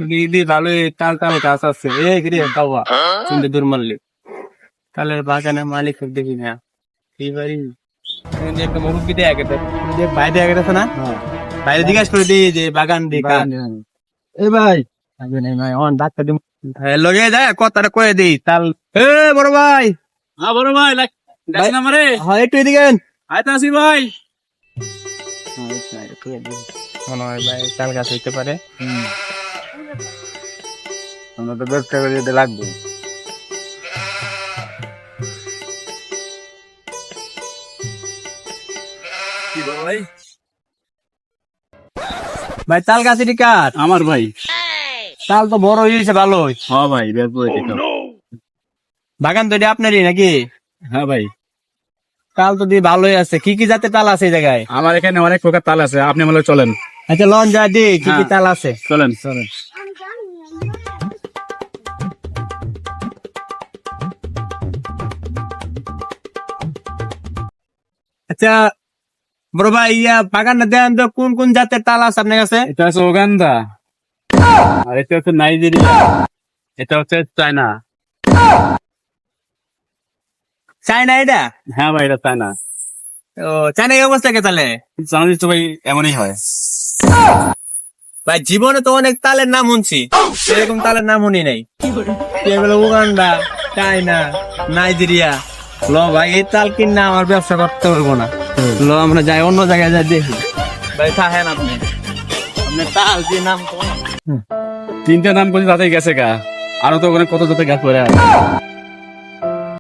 দিদি ভালোই তাল তাল গাছ আছে এই রে বাবা শুনতে দূর মারলি তালের বাগানের মালিক দেখি না এইবারই একটা মুরব্বী দেয়া গেছে বাইরে দেয়া গেছে না বাইরে জিজ্ঞাসা করে দিই যে বাগান দেখা এ ভাই আগে নাই ভাই অন ডাক্তার দিম লগে যায় কথাটা কয়ে দিই তাল এ বড় ভাই হ্যাঁ বড় ভাই ডাকেন আমারে। হ্যাঁ একটু এদিকে আইতা আসি ভাই। মনে হয় ভাই তাল গাছ হইতে পারে আমরা তো ব্যবসা করে যেতে লাগবে। কি ভাই? ভাই তাল গাছ এটি কার আমার ভাই। তাল তো বড় হয়েছে ভালোই হ্যাঁ ভাই বেচবো এটা। বাগান তো এটি আপনারই নাকি হ্যাঁ ভাই তাল তো দিয়ে ভালোই আছে কি কি জাতের তাল আছে এই জায়গায় আমার এখানে অনেক প্রকার তাল আছে, আপনি আমার লগে চলেন। আচ্ছা লন যা দি কি কি হ্যাঁ। তাল আছে চলেন চলেন। আচ্ছা বড় ভাই ইয়া বাগানটা দেন তো কোন কোন জাতের তাল আছে আপনার কাছে এটা হচ্ছে ওগান্ডা, আর এটা হচ্ছে নাইজেরিয়া, এটা হচ্ছে চায়না। চায়না এটা হ্যাঁ ভাই এটা চায়না। ও চায়না এই অবস্থা কে তাহলে জানিস তো ভাই এমনই হয়। ভাই জীবনে তো অনেক তালের নাম শুনছি এরকম তালের নাম শুনি নাই এগুলো উগান্ডা চায়না নাইজেরিয়া ল ভাই এই তাল কিনা আমার ব্যবসা করতে পারবো না ল আমরা যাই অন্য জায়গায় যাই দেখি ভাই থাকেন আপনি আপনি তাল যে নাম তিনটা নাম করছি তাতেই গেছে গা, আরো তো ওখানে কত যত গাছ পড়ে আছে।